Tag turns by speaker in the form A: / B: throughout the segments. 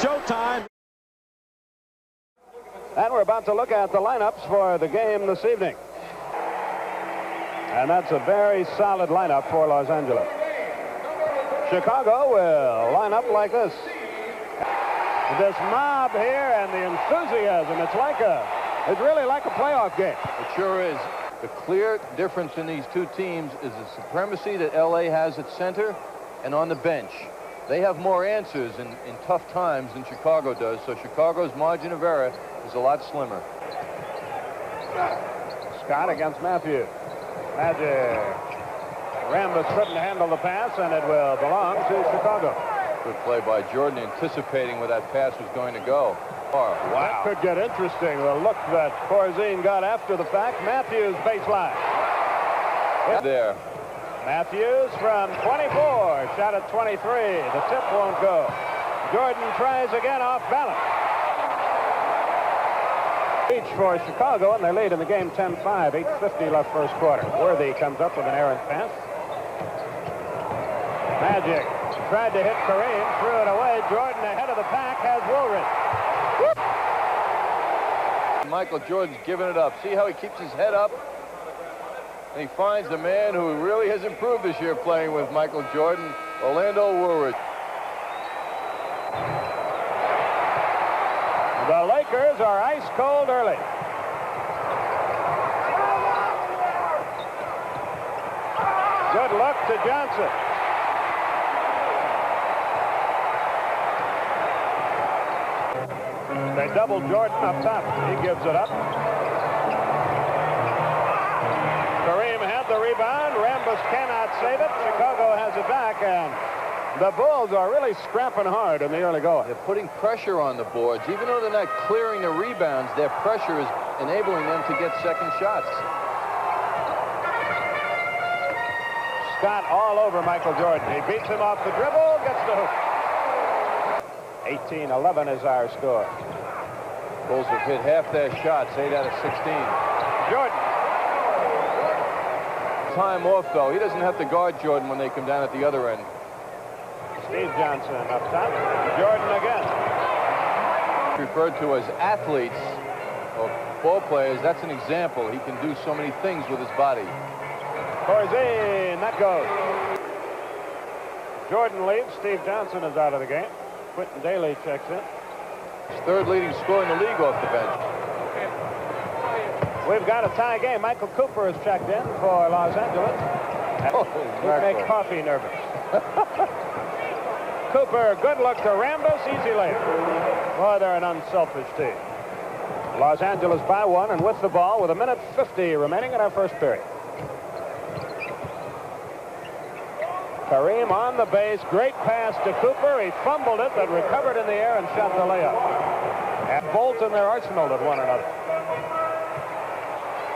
A: showtime.
B: And we're about to look at the lineups for the game this evening. And that's a very solid lineup for Los Angeles. Chicago will line up like this. This mob here and the enthusiasm. It's really like a playoff game.
C: It sure is. The clear difference in these two teams is the supremacy that LA has at center and on the bench. They have more answers in tough times than Chicago does, so Chicago's margin of error is a lot slimmer.
B: Scott against Matthews. Magic. Rambus couldn't handle the pass, and it will belong to Chicago.
C: Good play by Jordan, anticipating where that pass was going to go. Oh, wow.
B: That could get interesting. The look that Corzine got after the fact. Matthews baseline.
C: There.
B: Matthews from 24. Shot at 23. The tip won't go. Jordan tries again off balance. Each for Chicago, and they lead in the game 10-5. 8:50 left first quarter. Worthy comes up with an errant pass. Magic tried to hit Kareem, threw it away. Jordan ahead of the pack has Woolridge.
C: Michael Jordan's giving it up. See how he keeps his head up? And he finds the man who really has improved this year playing with Michael Jordan, Orlando Woolridge.
B: The Lakers are ice cold early. Good look to Johnson. They double Jordan up top. He gives it up. Kareem had the rebound. Rambus cannot save it. Chicago has it back, and the Bulls are really scrapping hard in the early going.
C: They're putting pressure on the boards. Even though they're not clearing the rebounds, their pressure is enabling them to get second shots.
B: Scott all over Michael Jordan. He beats him off the dribble, gets the hoop. 18-11 is our score.
C: Bulls have hit half their shots, 8 out of 16.
B: Jordan.
C: Time off, though. He doesn't have to guard Jordan when they come down at the other end.
B: Steve Johnson up top. Jordan again.
C: Referred to as athletes or ball players, that's an example. He can do so many things with his body.
B: Corzine, that goes. Jordan leaves. Steve Johnson is out of the game. Quentin Daly checks in.
C: His third leading scorer in the league off the bench.
B: We've got a tie game. Michael Cooper is checked in for Los Angeles. He'll make Coffee nervous. Cooper, good look to Rambus, easy layup. Boy, they're an unselfish team. Los Angeles by one and with the ball with 1:50 remaining in our first period. Kareem on the base, great pass to Cooper. He fumbled it, but recovered in the air and shot the layup. And Bolt and their arsenal at one another.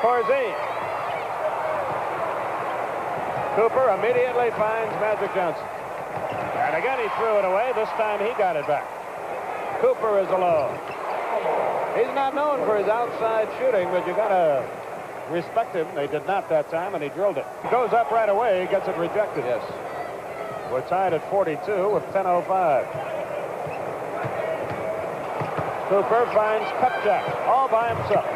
B: Corzine. Cooper immediately finds Magic Johnson. And again he threw it away. This time he got it back. Cooper is alone. He's not known for his outside shooting, but you gotta respect him. They did not that time, and he drilled it. Goes up right away, gets it rejected.
C: Yes.
B: We're tied at 42 with 10:05. Cooper finds Kupchak all by himself.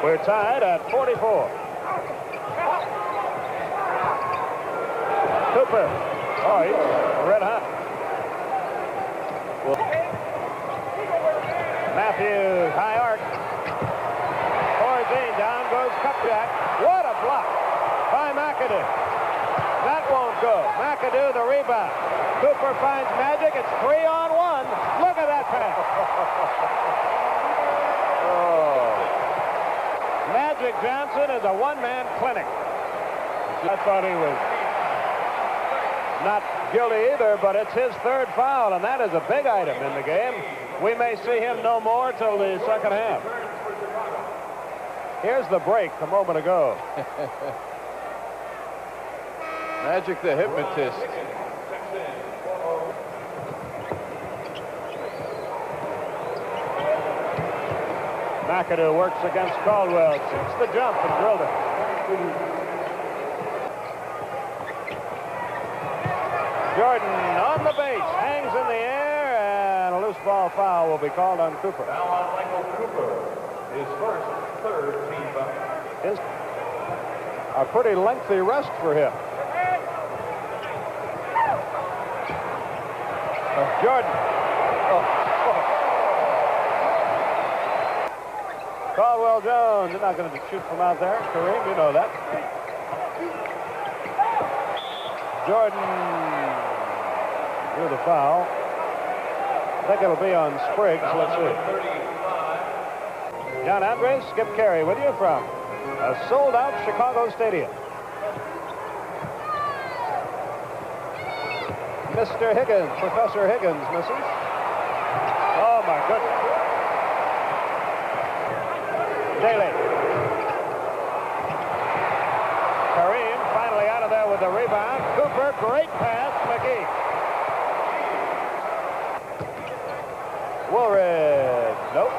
B: We're tied at 44. Cooper. Oh, he's red hot. Matthews, high arc. Corzine, down goes Kupchak. What a block by McAdoo. That won't go. McAdoo, the rebound. Cooper finds Magic. It's 3-on-1. Look at that pass. Magic Johnson is a one-man clinic. I thought he was not guilty either, but it's his third foul, and that is a big item in the game. We may see him no more till the second half. Here's the break a moment ago.
C: Magic the hypnotist.
B: McAdoo works against Caldwell, shoots the jump and drilled it. Jordan on the base, hangs in the air, and a loose ball foul will be called on Cooper.
A: Now on Michael Cooper, his third team foul.
B: Is a pretty lengthy rest for him. Jordan. Caldwell Jones, you're not going to shoot from out there. Kareem, you know that. Jordan drew the foul. I think it'll be on Spriggs. Let's see. John Andres, Skip Carey with you from a sold-out Chicago stadium. Mr. Higgins, Professor Higgins misses. Oh, my goodness. Daly. Kareem finally out of there with the rebound. Cooper, great pass. McGee. Woolridge. Nope.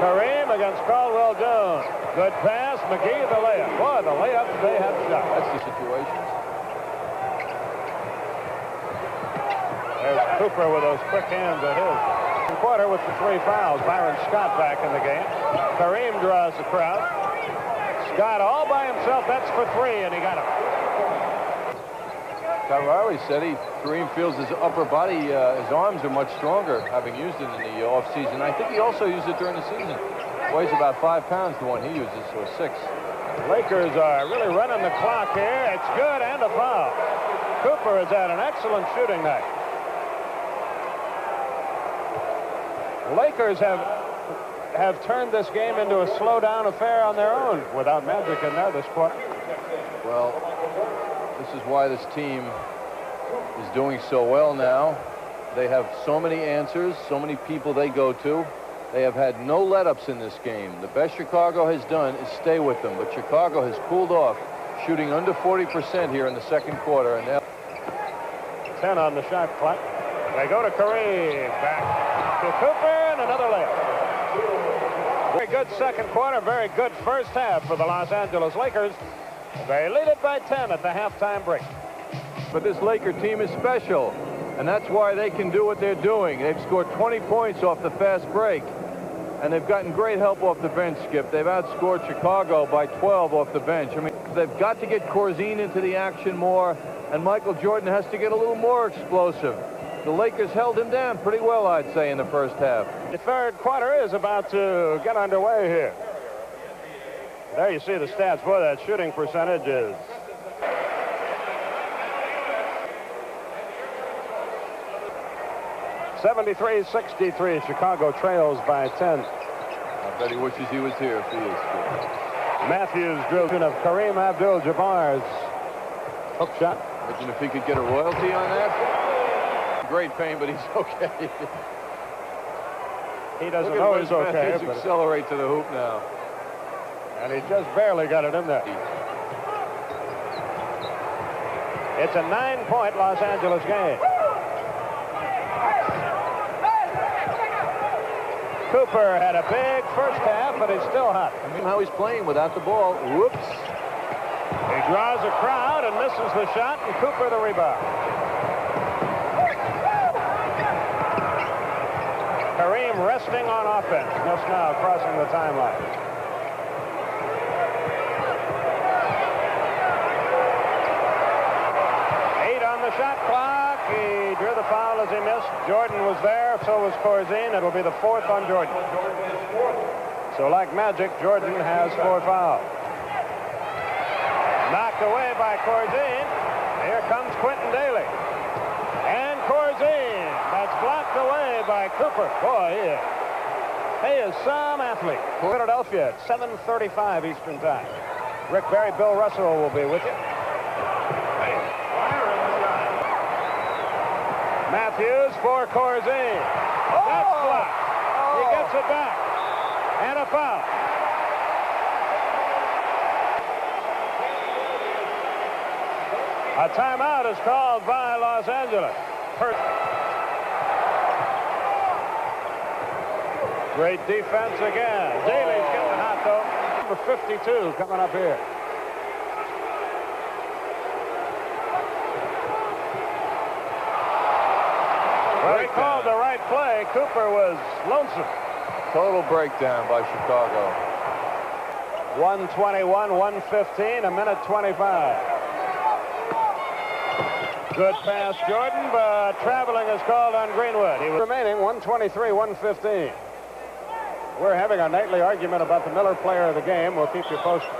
B: Kareem against Caldwell Jones. Good pass. McGee the layup. Boy, the layups they have shot.
C: That's the situation.
B: There's Cooper with those quick hands at his. Quarter with the 3 fouls. Byron Scott back in the game. Kareem draws the crowd. Scott all by himself. That's for 3, and he got it.
C: Riley said Kareem feels his upper body, his arms are much stronger, having used it in the offseason. I think he also used it during the season. Weighs about 5 pounds, the one he uses, or 6.
B: Lakers are really running the clock here. It's good and a foul. Cooper has had an excellent shooting night. Lakers have turned this game into a slow-down affair on their own without Magic in there this quarter.
C: Well, this is why this team is doing so well now. They have so many answers, so many people they go to. They have had no let-ups in this game. The best Chicago has done is stay with them, but Chicago has cooled off, shooting under 40% here in the second quarter. And now
B: 10 on the shot clock. They go to Kareem, back to Cooper, and another layup. Very good second quarter, very good first half for the Los Angeles Lakers. They lead it by 10 at the halftime break.
C: But this Laker team is special, and that's why they can do what they're doing. They've scored 20 points off the fast break, and they've gotten great help off the bench, Skip. They've outscored Chicago by 12 off the bench. I mean, they've got to get Corzine into the action more, and Michael Jordan has to get a little more explosive. The Lakers held him down pretty well, I'd say, in the first half.
B: The third quarter is about to get underway here. There you see the stats. Boy, that shooting percentage is 73-63. Chicago trails by 10.
C: I bet he wishes he was here if he is.
B: Matthews driven of Kareem Abdul-Jabbar's hook shot.
C: Imagine if he could get a royalty on that. Great pain, but he's okay.
B: He doesn't know he's okay.
C: Matthews accelerate to the hoop now.
B: And he just barely got it in there. It's a 9-point Los Angeles game. Cooper had a big first half, but he's still hot.
C: I mean, how he's playing without the ball. Whoops.
B: He draws a crowd and misses the shot, and Cooper the rebound. Kareem resting on offense just now, crossing the timeline. The shot clock. He drew the foul as he missed. Jordan was there, so was Corzine. It'll be the 4th on Jordan. So like magic, Jordan has 4 fouls. Knocked away by Corzine. Here comes Quentin Daly. And Corzine. That's blocked away by Cooper. Boy, he is some athlete. Philadelphia at 7:35 Eastern Time. Rick Barry, Bill Russell will be with you. Matthews for Corzine. That's blocked. He gets it back. And a foul. A timeout is called by Los Angeles. Great defense again. Daly's getting hot, though. number 52 coming up here. Well, he called the right play. Cooper was lonesome.
C: Total breakdown by Chicago.
B: 121, 115, a minute 25. Good pass, Jordan, but traveling is called on Greenwood. He was remaining 123, 115. We're having a nightly argument about the Miller player of the game. We'll keep you posted.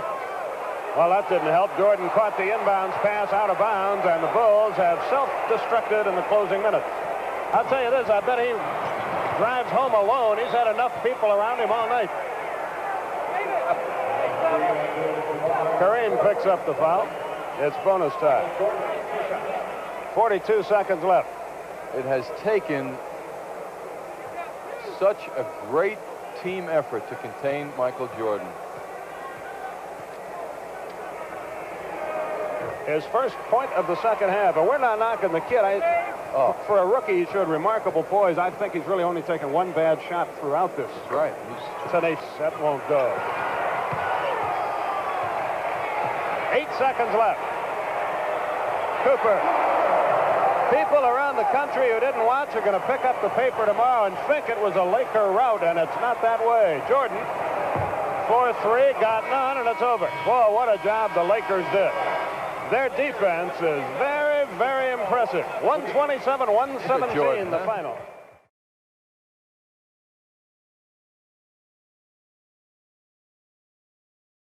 B: Well, that didn't help. Jordan caught the inbounds pass out of bounds, and the Bulls have self-destructed in the closing minutes. I'll tell you this, I bet he drives home alone. He's had enough people around him all night. Kareem picks up the foul. It's bonus time. 42 seconds left.
C: It has taken such a great team effort to contain Michael Jordan.
B: His first point of the second half, and we're not knocking the kid. For a rookie, he showed remarkable poise. I think he's really only taken one bad shot throughout this.
C: That's right.
B: It's an ace. That won't go. 8 seconds left. Cooper. People around the country who didn't watch are going to pick up the paper tomorrow and think it was a Laker rout, and it's not that way. Jordan, 4-3, got none, and it's over. Boy, what a job the Lakers did. Their defense is very, very impressive. 127-117, the final.